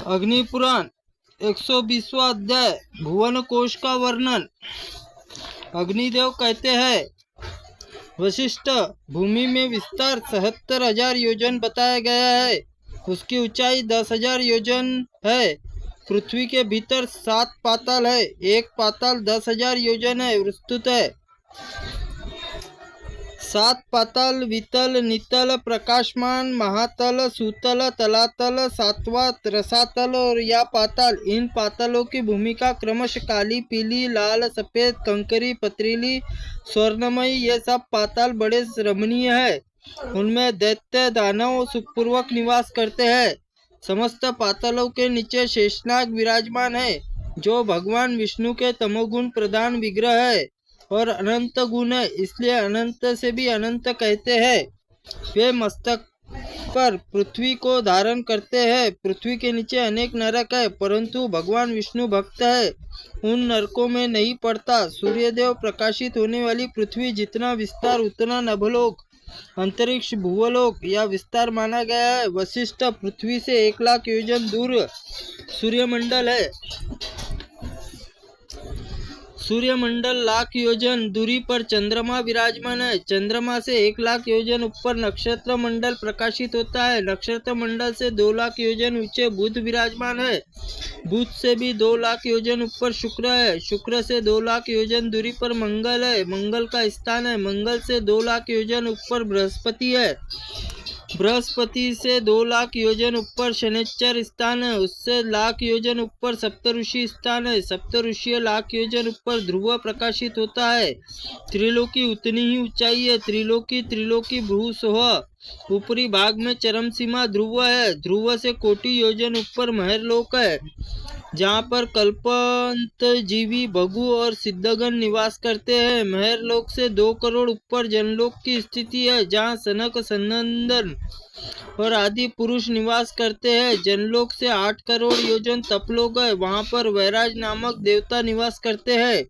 अग्निपुराण 120वां अध्याय भुवन कोश का वर्णन। अग्निदेव कहते हैं, वशिष्ठ, भूमि में विस्तार 77,000 योजन बताया गया है। उसकी ऊंचाई 10,000 योजन है। पृथ्वी के भीतर 7 पाताल है। एक पाताल 10,000 योजन है विस्तृत है। 7 पाताल वितल, नितल, प्रकाशमान, महातल, सुतल, तलातल, सातवां रसातल और या पाताल। इन पातालों की भूमिका क्रमशः काली, पीली, लाल, सफेद, कंकरी, पथरीली, स्वर्णमयी। ये सब पाताल बड़े रमणीय है। उनमें दैत्य दानव सुखपूर्वक निवास करते हैं। समस्त पातालों के नीचे शेषनाग विराजमान है, जो भगवान विष्णु के तमोगुण प्रधान विग्रह है और अनंत गुण है, इसलिए अनंत से भी अनंत कहते हैं। वे मस्तक पर पृथ्वी को धारण करते हैं। पृथ्वी के नीचे अनेक नरक है, परंतु भगवान विष्णु भक्त है, उन नरकों में नहीं पड़ता। सूर्यदेव प्रकाशित होने वाली पृथ्वी जितना विस्तार उतना नभलोक, अंतरिक्ष, भूवलोक या विस्तार माना गया है। वशिष्ठ, पृथ्वी से 1,00,000 योजन दूर सूर्यमंडल है। सूर्यमंडल 1,00,000 योजन दूरी पर चंद्रमा विराजमान है। चंद्रमा से 1,00,000 योजन ऊपर नक्षत्र मंडल प्रकाशित होता है। नक्षत्र मंडल से 2,00,000 योजन ऊंचे बुध विराजमान है। बुध से भी 2,00,000 योजन ऊपर शुक्र है। शुक्र से 2,00,000 योजन दूरी पर मंगल है। मंगल का स्थान है। मंगल से 2,00,000 योजन ऊपर बृहस्पति है। बृहस्पति से 2,00,000 योजन ऊपर शनिश्चर स्थान है। उससे 1,00,000 योजन ऊपर सप्तऋषि स्थान है। सप्तऋषि 1,00,000 योजन ऊपर ध्रुव प्रकाशित होता है। त्रिलोकी उतनी ही ऊंचाई है। त्रिलोकी भूसोह ऊपरी भाग में चरम सीमा ध्रुव है। ध्रुव से कोटि योजन ऊपर महरलोक है, जहाँ पर कल्पांत जीवी, भगु और सिद्धगण निवास करते हैं। महरलोक से 2 करोड़ ऊपर जनलोक की स्थिति है, जहाँ सनक, सनंदन और आदि पुरुष निवास करते हैं। जनलोक से 8 करोड़ योजन तपलोक है, वहाँ पर वैराज नामक देवता निवास करते हैं।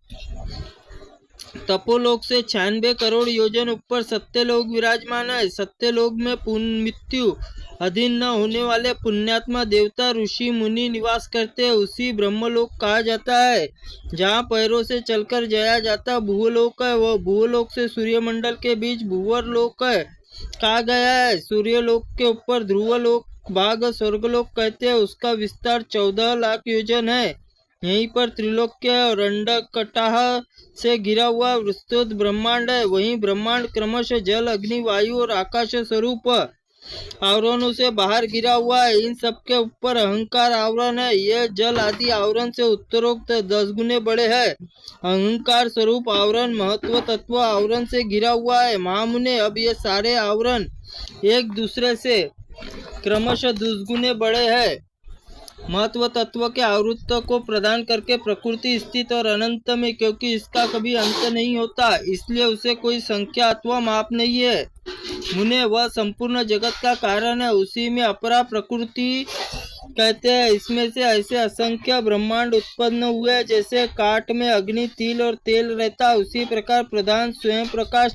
तपोलोक से 96 करोड़ योजन ऊपर सत्यलोक विराजमान है। सत्यलोक में मृत्यु अधीन न होने वाले पुण्यात्मा देवता, ऋषि, मुनि निवास करते हैं। उसी ब्रह्मलोक कहा जाता है, जहाँ पैरों से चलकर जाया जाता भूवलोक है। वह भूवलोक से सूर्यमंडल के बीच भूवर लोक है कहा गया है। सूर्यलोक के ऊपर ध्रुवलोक भाग स्वर्गलोक कहते हैं। उसका विस्तार 14,00,000 योजन है। यहीं पर त्रिलोक्य और अंडकटाह से घिरा हुआ विस्तृत ब्रह्मांड है। वहीं ब्रह्मांड क्रमशः जल, अग्नि, वायु और आकाश स्वरूप आवरणों से बाहर गिरा हुआ है। इन सब के ऊपर अहंकार आवरण है। यह जल आदि आवरण से उत्तरोक्त 10 गुने बड़े है। अहंकार स्वरूप आवरण महत्व तत्व आवरण से घिरा हुआ है। महामुने, अब ये सारे आवरण एक दूसरे से क्रमशः 10 गुने बड़े हैं। महत्व तत्व के आवृत्त को प्रदान करके प्रकृति स्थित और अनंत में, क्योंकि इसका कभी अंत नहीं होता, इसलिए उसे कोई संख्या अथवा माप नहीं है। मुने, वह संपूर्ण जगत का कारण है। उसी में अपरा प्रकृति कहते हैं। इसमें से ऐसे असंख्य ब्रह्मांड उत्पन्न हुए, जैसे काट में अग्नि, तिल और तेल रहता, उसी प्रकार प्रधान स्वयं प्रकाश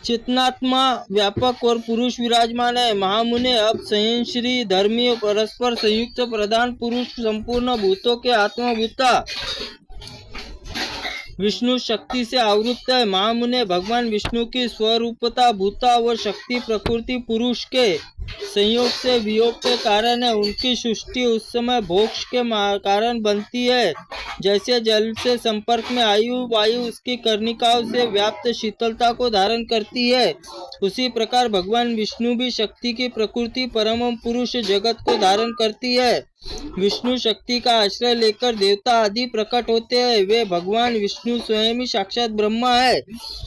चेतनात्मा, व्यापक और पुरुष विराजमान है। महामुने, अब संयंश्री, धर्मी, परस्पर संयुक्त प्रधान पुरुष संपूर्ण भूतों के आत्मभूता विष्णु शक्ति से आवृत्त है। महामुने, भगवान विष्णु की स्वरूपता भूता व शक्ति प्रकृति पुरुष के संयोग से वियोग के कारण है। उनकी सृष्टि उस समय भोक्ष के कारण बनती है, जैसे जल से संपर्क में वायु उसकी कर्णिकाओं से व्याप्त शीतलता को धारण करती है। उसी प्रकार भगवान विष्णु भी शक्ति की प्रकृति परम पुरुष जगत को धारण करती है। विष्णु शक्ति का आश्रय लेकर देवता आदि प्रकट होते हैं। वे भगवान विष्णु स्वयं ही साक्षात ब्रह्मा है,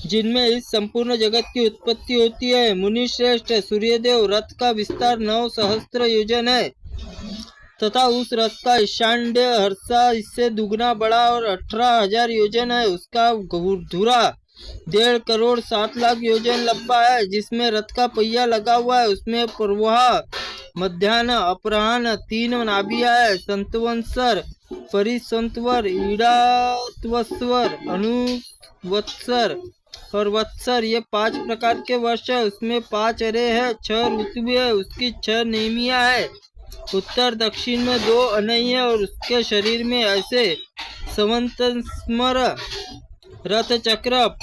जिनमें इस संपूर्ण जगत की उत्पत्ति होती है। मुनि श्रेष्ठ, सूर्यदेव रथ का विस्तार 9 सहस्त्र योजन है तथा उस रथ का ईशांड्य हर्षा इससे दुगना बड़ा और 18,000 योजन है। उसका धुरा 1.5 करोड़ 7 लाख योजन लंबा है, जिसमें रथ का पहिया लगा हुआ है। उसमें प्रवाह, मध्याह्न, अपराह्न 3 नाभियां है। संतवत्सर, परिसंतवर, ईडात्वस्वर, अनुवत्सर, और वत्सर, ये 5 प्रकार के वर्ष है। उसमें 5 अरे है, 6 ऋतु है, उसकी 6 नेमियां है। उत्तर दक्षिण में 2 अनय है और उसके शरीर में ऐसे संवत्सर रथ चक्र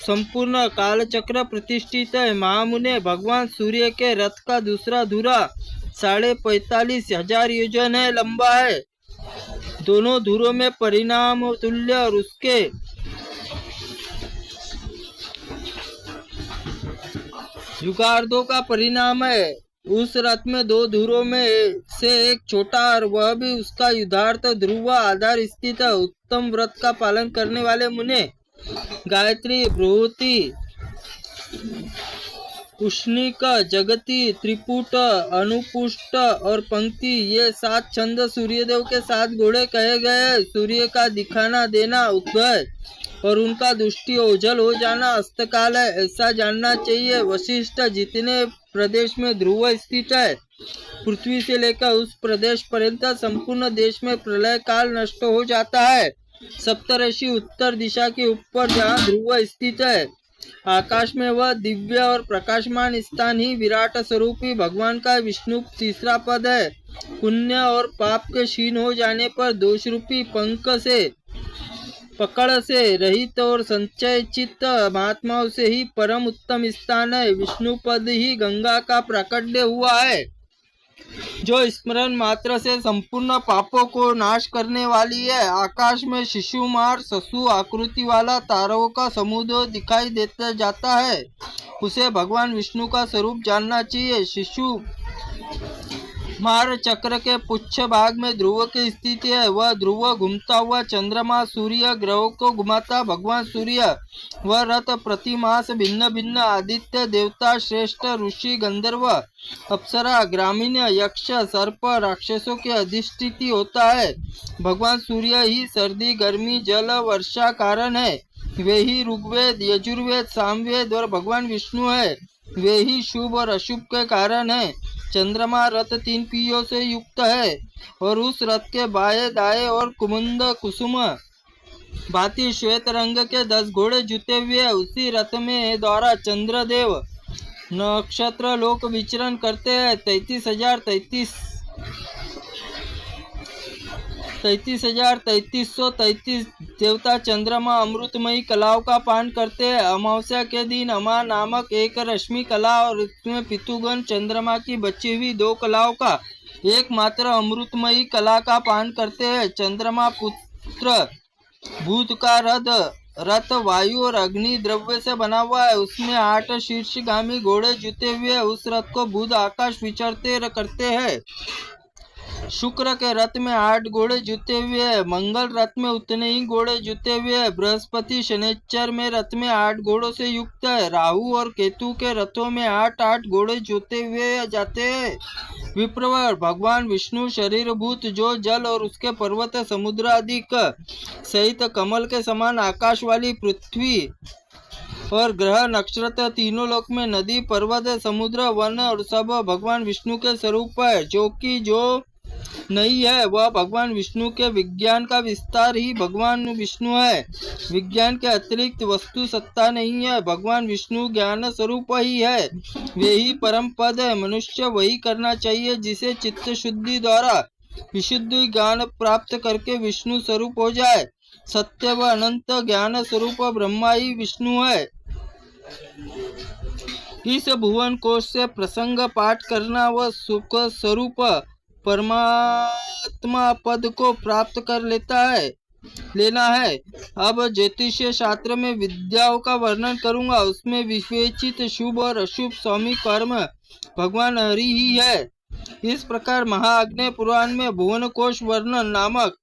संपूर्ण काल चक्र प्रतिष्ठित है। महामुने, भगवान सूर्य के रथ का दूसरा धुरा 45,500 योजन है लंबा है। दोनों धुरों में परिणाम तुल्य और उसके युगार्धों का परिणाम है। उस रथ में 2 धुरों में से एक छोटा और वह भी उसका युद्धार्थ ध्रुव आधार स्थित है। उत्तम व्रत का पालन करने वाले मुने गायत्री, बृहति, उष्णिक, जगति, त्रिपुट, अनुपुष्ट और पंक्ति, ये 7 छंद सूर्यदेव के 7 घोड़े कहे गए। सूर्य का दिखाना देना उदय और उनका दृष्टि ओझल हो जाना अस्तकाल है, ऐसा जानना चाहिए। वशिष्ठ, जितने प्रदेश में ध्रुव स्थित है, पृथ्वी से लेकर उस प्रदेश पर्यंत संपूर्ण देश में प्रलय काल नष्ट हो जाता है। सप्तऋषि, उत्तर दिशा के ऊपर जहाँ ध्रुव स्थित है, आकाश में वह दिव्य और प्रकाशमान स्थान ही विराट स्वरूपी भगवान का विष्णु तीसरा पद है। पुण्य और पाप के क्षीण हो जाने पर दोष रूपी पंख से पकड़ से रहित और संचय चित्त महात्माओं से ही परम उत्तम स्थान है। विष्णु पद ही गंगा का प्राकट्य हुआ है, जो स्मरण मात्र से संपूर्ण पापों को नाश करने वाली है। आकाश में शिशुमार ससु आकृति वाला तारों का समुद्र दिखाई देता जाता है, उसे भगवान विष्णु का स्वरूप जानना चाहिए। शिशु मार चक्र के पुच्छ भाग में ध्रुव की स्थिति है। वह ध्रुव घूमता हुआ चंद्रमा, सूर्य, ग्रहों को घुमाता भगवान सूर्य। वह रथ प्रति मास भिन्न भिन्न आदित्य, देवता, श्रेष्ठ, ऋषि, गंधर्व, अप्सरा, ग्रामीण, यक्ष, सर्प, राक्षसों के अधिष्ठित होता है। भगवान सूर्य ही सर्दी, गर्मी, जल, वर्षा कारण है। वे ही ऋग्वेद, यजुर्वेद, सामवेद और भगवान विष्णु है। वे ही शुभ और अशुभ के कारण है। चंद्रमा रथ 3 पहियों से युक्त है और उस रथ के बाएं दाएं और कुमुद कुसुम भांति श्वेत रंग के 10 घोड़े जुते हुए। उसी रथ में द्वारा चंद्रदेव नक्षत्र लोक विचरण करते हैं। 33,3333 देवता चंद्रमा अमृतमयी कलाओं का पान करते हैं। अमावस्या के दिन अमा नामक एक रश्मि कला और उसमें पितुगण चंद्रमा की बची हुई 2 कलाओं का एकमात्र अमृतमयी कला का पान करते हैं। चंद्रमा पुत्र भूत का रथ वायु और अग्नि द्रव्य से बना हुआ है। उसमें 8 शीर्षगामी घोड़े जुते हुए उस रथ को बुध आकाश विचरते करते हैं। शुक्र के रथ में 8 घोड़े जुते हुए हैं। मंगल रथ में उतने ही घोड़े जुते हुए हैं। बृहस्पति शनिचर में रथ में 8 घोड़ों से युक्त है। राहु और केतु के रथों में 8 घोड़े जुते हुए जाते हैं। विप्रवर, भगवान विष्णु शरीरभूत, जो जल और उसके पर्वत समुद्र आदि सहित कमल के समान आकाश वाली पृथ्वी और ग्रह नक्षत्र तीनों लोक में नदी, पर्वत, समुद्र, वन और सब भगवान विष्णु के स्वरूप है। जो नहीं है वह भगवान विष्णु के विज्ञान का विस्तार ही भगवान विष्णु है। विज्ञान के अतिरिक्त वस्तु सत्ता नहीं है। भगवान विष्णु ज्ञान स्वरूप ही है। वे ही परम पद है। मनुष्य वही करना चाहिए जिसे चित्त शुद्धि द्वारा विशुद्ध ज्ञान प्राप्त करके विष्णु स्वरूप हो जाए। सत्य व अनंत ज्ञान स्वरूप ब्रह्मा ही विष्णु है। इस भुवन कोश से प्रसंग पाठ करना व सुख स्वरूप परमात्मा पद को प्राप्त कर लेना है। अब ज्योतिषीय शास्त्र में विद्याओं का वर्णन करूंगा। उसमें विवेचित शुभ और अशुभ स्वामी कर्म भगवान हरि ही है। इस प्रकार महाअग्नि पुराण में भुवन कोश वर्णन नामक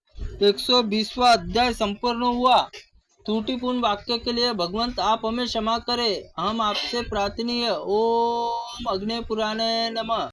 120वां अध्याय संपूर्ण हुआ। त्रुटिपूर्ण वाक्य के लिए भगवंत आप हमें क्षमा करें। हम आपसे प्रार्थनीय। ओम अग्नि पुराणे नमः।